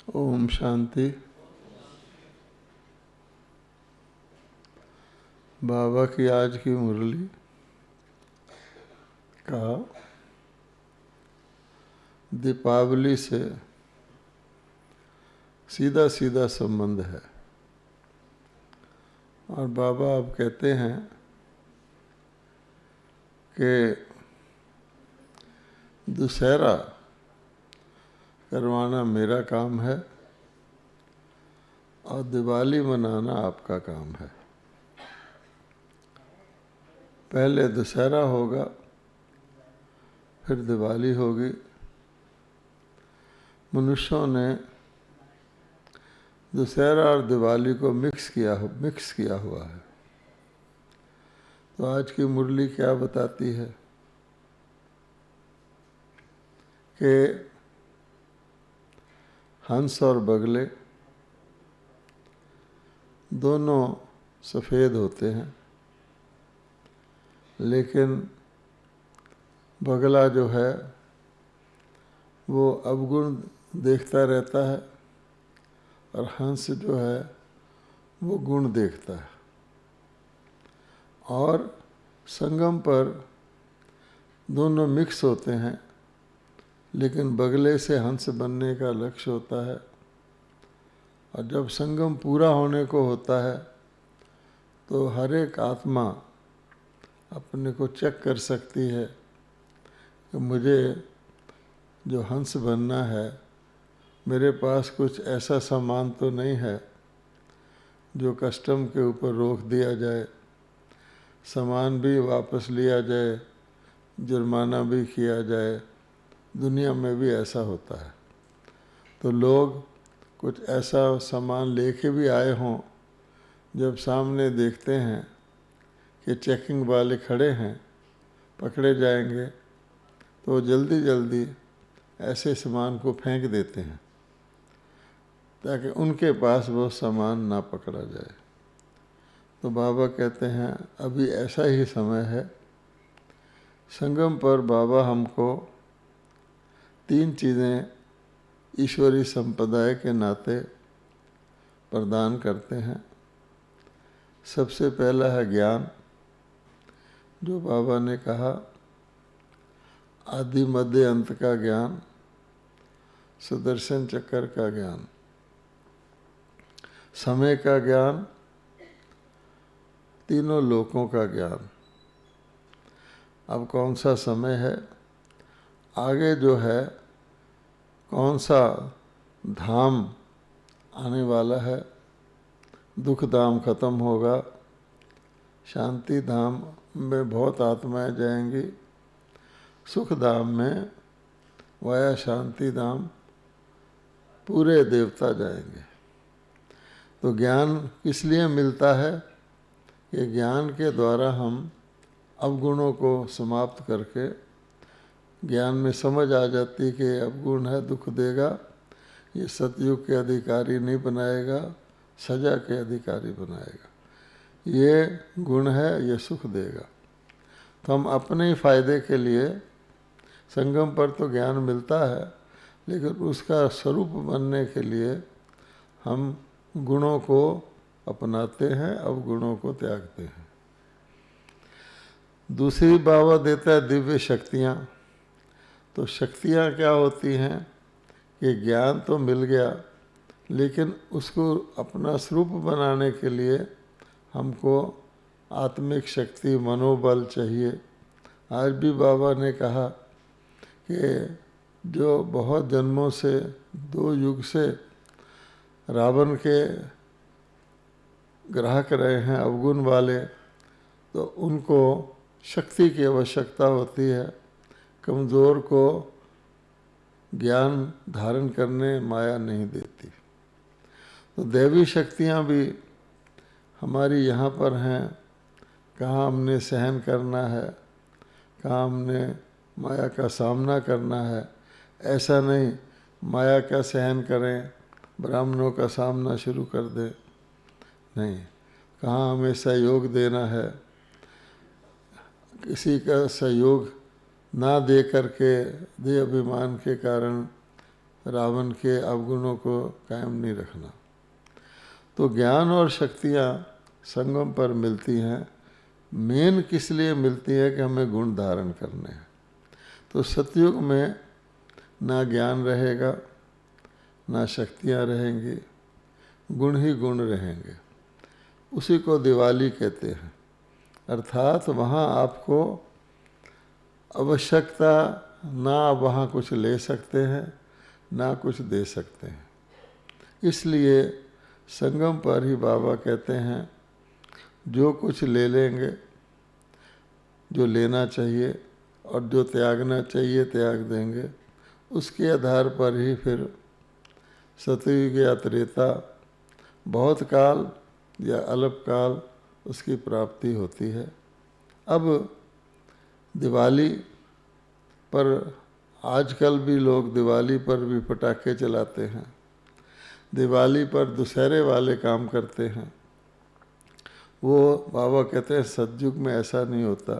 ओम शांति। बाबा की आज की मुरली का दीपावली से सीधा सीधा संबंध है। और बाबा अब कहते हैं कि दुशहरा करवाना मेरा काम है और दिवाली मनाना आपका काम है। पहले दशहरा होगा, फिर दिवाली होगी। मनुष्यों ने दशहरा और दिवाली को मिक्स किया हुआ है। तो आज की मुरली क्या बताती है कि हंस और बगले दोनों सफ़ेद होते हैं, लेकिन बगला जो है वो अवगुण देखता रहता है और हंस जो है वो गुण देखता है। और संगम पर दोनों मिक्स होते हैं, लेकिन बगले से हंस बनने का लक्ष्य होता है। और जब संगम पूरा होने को होता है तो हर एक आत्मा अपने को चेक कर सकती है कि मुझे जो हंस बनना है, मेरे पास कुछ ऐसा सामान तो नहीं है जो कस्टम के ऊपर रोक दिया जाए, सामान भी वापस लिया जाए, जुर्माना भी किया जाए। दुनिया में भी ऐसा होता है। तो लोग कुछ ऐसा सामान लेके भी आए हों, जब सामने देखते हैं कि चेकिंग वाले खड़े हैं, पकड़े जाएंगे, तो जल्दी जल्दी ऐसे सामान को फेंक देते हैं ताकि उनके पास वो सामान ना पकड़ा जाए। तो बाबा कहते हैं अभी ऐसा ही समय है। संगम पर बाबा हमको 3 चीज़ें ईश्वरी संप्रदाय के नाते प्रदान करते हैं। सबसे पहला है ज्ञान, जो बाबा ने कहा आदि मध्य अंत का ज्ञान, सुदर्शन चक्र का ज्ञान, समय का ज्ञान, तीनों लोकों का ज्ञान। अब कौन सा समय है, आगे जो है कौन सा धाम आने वाला है, दुख धाम खत्म होगा, शांति धाम में बहुत आत्माएं जाएंगी, सुख धाम में वाया शांति धाम पूरे देवता जाएंगे। तो ज्ञान किस लिए मिलता है कि ज्ञान के द्वारा हम अवगुणों को समाप्त करके, ज्ञान में समझ आ जाती कि अवगुण है, दुख देगा, ये सतयुग के अधिकारी नहीं बनाएगा, सजा के अधिकारी बनाएगा। ये गुण है, ये सुख देगा। तो हम अपने ही फायदे के लिए संगम पर तो ज्ञान मिलता है, लेकिन उसका स्वरूप बनने के लिए हम गुणों को अपनाते हैं, अवगुणों को त्यागते हैं। दूसरी बाबा देता है दिव्य शक्तियाँ। तो शक्तियाँ क्या होती हैं कि ज्ञान तो मिल गया, लेकिन उसको अपना स्वरूप बनाने के लिए हमको आत्मिक शक्ति, मनोबल चाहिए। आज भी बाबा ने कहा कि जो बहुत जन्मों से, 2 युग से रावण के ग्राहक रहे हैं अवगुण वाले, तो उनको शक्ति की आवश्यकता होती है। कमज़ोर को ज्ञान धारण करने माया नहीं देती। तो दैवी शक्तियाँ भी हमारी यहाँ पर हैं। कहाँ हमने सहन करना है, कहाँ हमने माया का सामना करना है। ऐसा नहीं माया का सहन करें, ब्राह्मणों का सामना शुरू कर दें, नहीं। कहाँ हमें सहयोग देना है, किसी का सहयोग ना दे करके, दे अभिमान के कारण रावण के अवगुणों को कायम नहीं रखना। तो ज्ञान और शक्तियाँ संगम पर मिलती हैं। मेन किस लिए मिलती है कि हमें गुण धारण करने हैं। तो सतयुग में ना ज्ञान रहेगा, ना शक्तियाँ रहेंगी, गुण ही गुण रहेंगे। उसी को दिवाली कहते हैं। अर्थात वहाँ आपको आवश्यकता, ना आप वहाँ कुछ ले सकते हैं ना कुछ दे सकते हैं। इसलिए संगम पर ही बाबा कहते हैं जो कुछ ले लेंगे, जो लेना चाहिए और जो त्यागना चाहिए त्याग देंगे, उसके आधार पर ही फिर सतयुग या त्रेता बहुत काल या अल्प काल उसकी प्राप्ति होती है। अब दिवाली पर आजकल भी लोग दिवाली पर भी पटाखे चलाते हैं, दिवाली पर दुशहरे वाले काम करते हैं। वो बाबा कहते हैं सतयुग में ऐसा नहीं होता।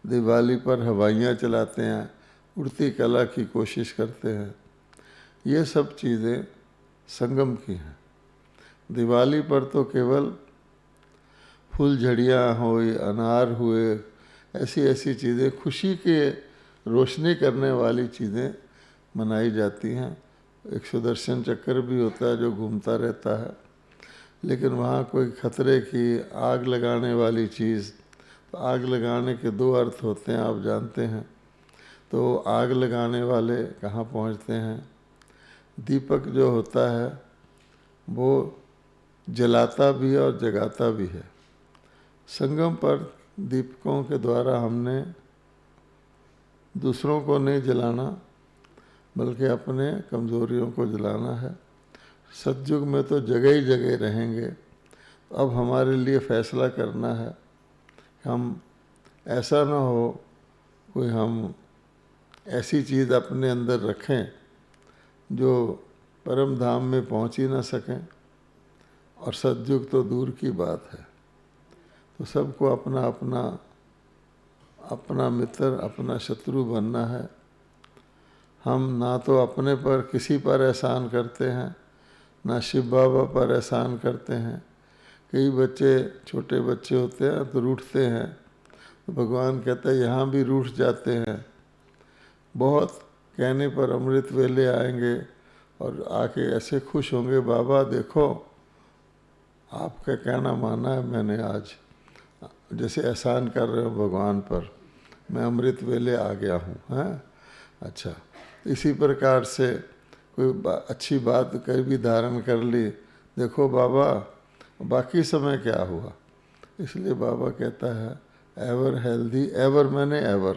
दिवाली पर हवाइयाँ चलाते हैं, उड़ती कला की कोशिश करते हैं। ये सब चीज़ें संगम की हैं। दिवाली पर तो केवल फुलझड़ियाँ हुई, अनार हुए, ऐसी ऐसी चीज़ें, खुशी के रोशनी करने वाली चीज़ें मनाई जाती हैं। एक सुदर्शन चक्र भी होता है जो घूमता रहता है, लेकिन वहाँ कोई खतरे की आग लगाने वाली चीज़, तो आग लगाने के दो अर्थ होते हैं आप जानते हैं। तो आग लगाने वाले कहाँ पहुँचते हैं? दीपक जो होता है वो जलाता भी है और जगाता भी है। संगम पर दीपकों के द्वारा हमने दूसरों को नहीं जलाना बल्कि अपने कमज़ोरियों को जलाना है। सतयुग में तो जगह ही जगह रहेंगे। अब हमारे लिए फैसला करना है, हम ऐसा ना हो कोई हम ऐसी चीज़ अपने अंदर रखें जो परम धाम में पहुंच ही ना सकें, और सतयुग तो दूर की बात है। तो सबको अपना अपना अपना मित्र अपना शत्रु बनना है। हम ना तो अपने पर किसी पर एहसान करते हैं, ना शिव बाबा पर एहसान करते हैं। कई बच्चे छोटे बच्चे होते हैं तो रूठते हैं, तो भगवान कहते हैं यहाँ भी रूठ जाते हैं। बहुत कहने पर अमृत वेले आएंगे और आके ऐसे खुश होंगे, बाबा देखो आपका कहना माना है मैंने, आज जैसे एहसान कर रहे हो भगवान पर, मैं अमृत वेले आ गया हूँ। हैं अच्छा, इसी प्रकार से कोई अच्छी बात कहीं भी धारण कर ली, देखो बाबा बाकी समय क्या हुआ। इसलिए बाबा कहता है एवर हेल्दी, एवर मैंने एवर,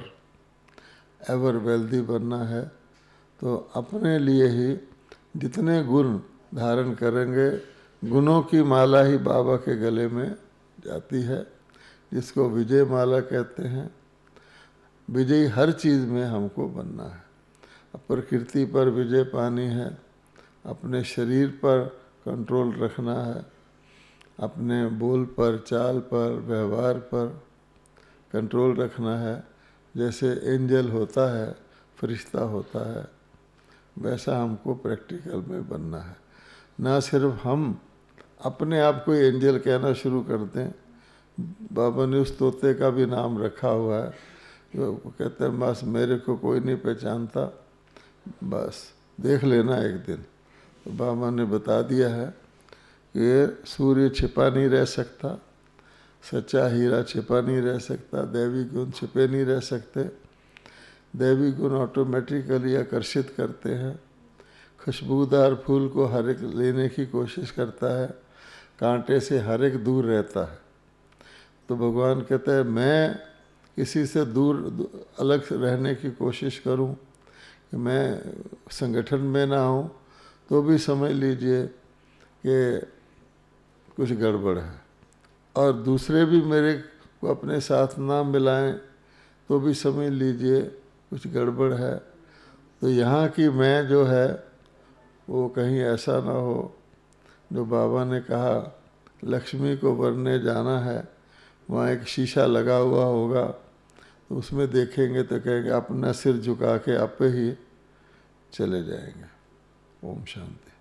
एवर वेल्दी बनना है। तो अपने लिए ही जितने गुण धारण करेंगे, गुणों की माला ही बाबा के गले में जाती है, जिसको विजय माला कहते हैं। विजयी हर चीज़ में हमको बनना है। अब प्रकृति पर विजय पानी है, अपने शरीर पर कंट्रोल रखना है, अपने बोल पर, चाल पर, व्यवहार पर कंट्रोल रखना है। जैसे एंजल होता है, फरिश्ता होता है, वैसा हमको प्रैक्टिकल में बनना है। ना सिर्फ हम अपने आप को एंजल कहना शुरू कर दें। बाबा ने उस तोते का भी नाम रखा हुआ है, जो कहते हैं बस मेरे को कोई नहीं पहचानता, बस देख लेना एक दिन। तो बाबा ने बता दिया है कि सूर्य छिपा नहीं रह सकता, सच्चा हीरा छिपा नहीं रह सकता, दैवी गुण छिपे नहीं रह सकते। दैवी गुण ऑटोमेटिकली आकर्षित करते हैं। खुशबूदार फूल को हर एक लेने की कोशिश करता है, कांटे से हर एक दूर रहता है। तो भगवान कहता है मैं किसी से दूर अलग रहने की कोशिश करूं, कि मैं संगठन में ना हूं, तो भी समझ लीजिए कि कुछ गड़बड़ है। और दूसरे भी मेरे को अपने साथ ना मिलाएं तो भी समझ लीजिए कुछ गड़बड़ है। तो यहाँ की मैं जो है वो कहीं ऐसा ना हो, जो बाबा ने कहा लक्ष्मी को वरने जाना है, वहाँ एक शीशा लगा हुआ होगा, तो उसमें देखेंगे तो कहेंगे अपना सिर झुका के आप ही चले जाएंगे। ओम शांति।